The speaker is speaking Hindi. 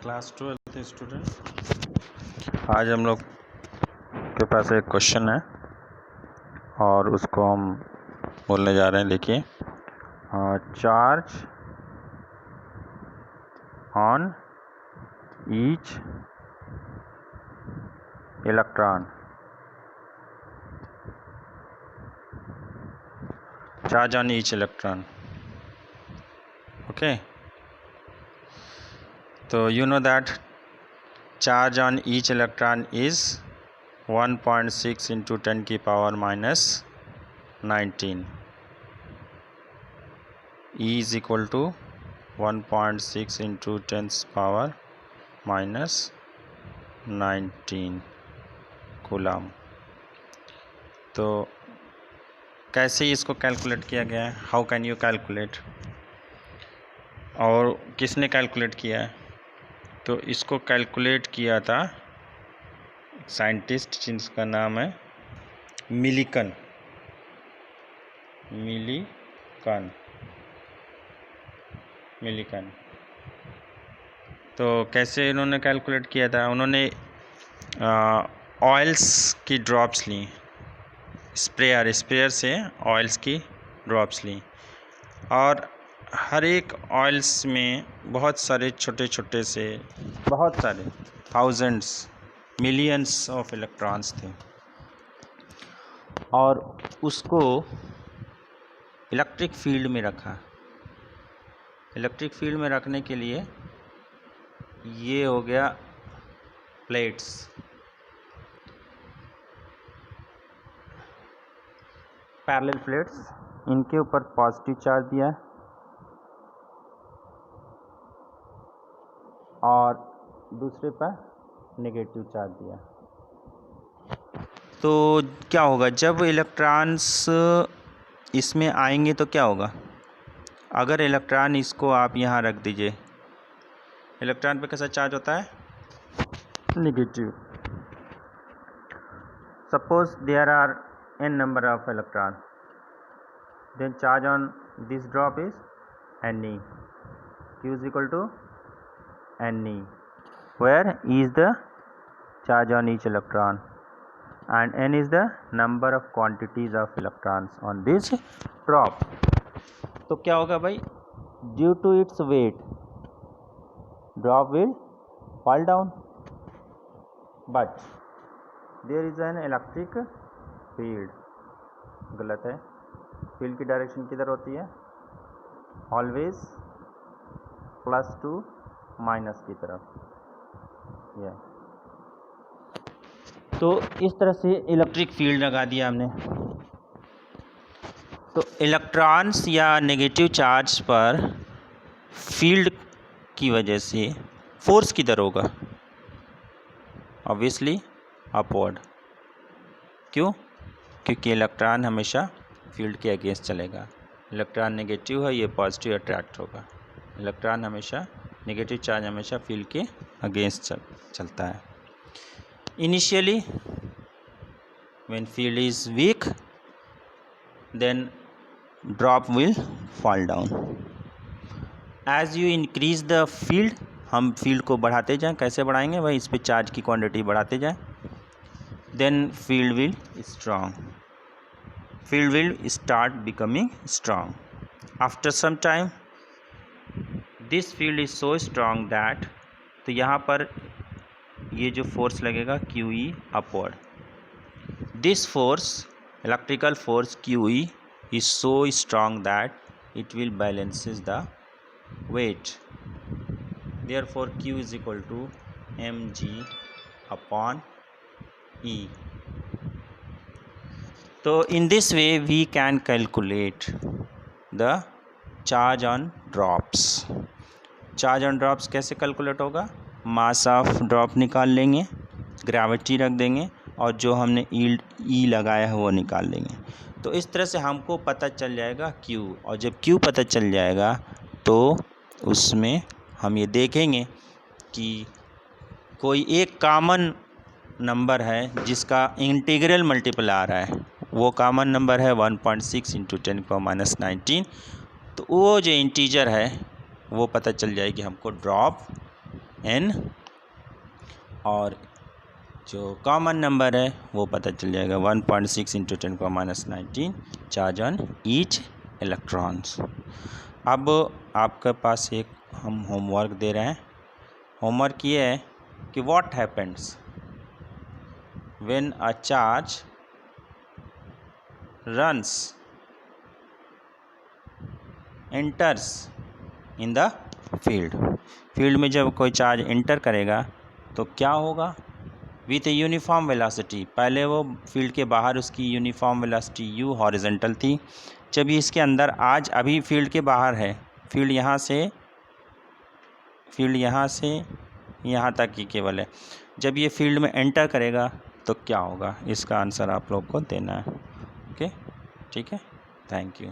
क्लास 12 स्टूडेंट, आज हम लोग के पास एक क्वेश्चन है और उसको हम बोलने जा रहे हैं। देखिए, charge on each electron, charge on each electron. Okay, तो you know that charge on each electron is 1.6 into 10 की power minus 19. E is equal to 1.6 into 10 power minus 19 coulomb. तो कैसे इसको कैलकुलेट किया गया है? How can you calculate? और किसने कैलकुलेट किया है? तो इसको कैलकुलेट किया था साइंटिस्ट जिसका नाम है मिलिकन। तो कैसे इन्होंने कैलकुलेट किया था? उन्होंने ऑयल्स की ड्रॉप्स ली, स्प्रेयर से ऑयल्स की ड्रॉप्स ली, और हर एक ऑयल्स में बहुत सारे छोटे छोटे से बहुत सारे थाउजेंड्स मिलियंस ऑफ इलेक्ट्रॉन्स थे, और उसको इलेक्ट्रिक फील्ड में रखा। इलेक्ट्रिक फील्ड में रखने के लिए ये हो गया प्लेट्स। पैरेलल प्लेट्स, इनके ऊपर पॉजिटिव चार्ज दिया और दूसरे पर नेगेटिव चार्ज दिया। तो क्या होगा जब इलेक्ट्रॉन्स इसमें आएंगे? तो क्या होगा अगर इलेक्ट्रॉन इसको आप यहाँ रख दीजिए? इलेक्ट्रॉन पे कैसा चार्ज होता है? Negative. Suppose there are n number of electron, then charge on this drop is Ne. Q is equal to Ne, where E is the charge on each electron and N is the number of quantities of electrons on this drop. तो क्या होगा भाई? Due to its weight, drop will fall down, but there is an electric field. गलत है। फील्ड की डायरेक्शन किधर होती है? ऑलवेज प्लस टू माइनस की तरफ। यह तो इस तरह से इलेक्ट्रिक फील्ड लगा दिया हमने। तो इलेक्ट्रॉन्स या नेगेटिव चार्ज पर फील्ड की वजह से फोर्स किधर होगा? Obviously upward. क्यों? क्योंकि इलेक्ट्रॉन हमेशा फील्ड के अगेंस्ट चलेगा। इलेक्ट्रॉन नेगेटिव है, ये पॉजिटिव अट्रैक्ट होगा। इलेक्ट्रॉन हमेशा नेगेटिव चार्ज हमेशा फील्ड के अगेंस्ट चलता है। Initially when field is weak then drop will fall down. As you increase the field, हम फील्ड को बढ़ाते जाएं। कैसे बढ़ाएंगे भाई? इस पे चार्ज की क्वांटिटी बढ़ाते जाएं, then field will start becoming strong. After some time this field is so strong that, तो यहाँ पर ये जो फोर्स लगेगा QE upward, this force, electrical force QE is so strong that it will balances the weight. Therefore Q is equal to mg upon E. So in this way we can calculate the charge on drops. Charge on drops कैसे कैलकुलेट होगा? मास ऑफ ड्रॉप निकाल लेंगे, ग्रेविटी रख देंगे, और जो हमने ई लगाया है वो निकाल लेंगे। तो इस तरह से हमको पता चल जाएगा Q, और जब Q पता चल जाएगा तो उसमें हम ये देखेंगे कि कोई एक कॉमन नंबर है जिसका इंटीग्रल मल्टीपल आ रहा है। वो कॉमन नंबर है 1.6 इंटू 10 की पावर -19। तो वो जो इंटीजर है वो पता चल जाएगी हमको ड्रॉप n, और जो कॉमन नंबर है वो पता चल जाएगा 1.6 into 10⁻19 charge on each electrons. अब आपके पास एक हम होमवर्क दे रहे हैं। होमवर्क ये है कि what happens when a charge runs enters in the field में जब कोई चार्ज एंटर करेगा तो क्या होगा विथ ए यूनिफॉर्म वेलोसिटी। पहले वो फील्ड के बाहर उसकी यूनिफॉर्म वेलोसिटी u हॉरिजॉन्टल थी। जब ये इसके अंदर आज अभी फील्ड के बाहर है, फील्ड यहाँ से यहाँ तक ही केवल है। जब ये फील्ड में एंटर करेगा तो क्या होगा, इसका आंसर आप लोग को देना है। ओके, ठीक है, थैंक यू।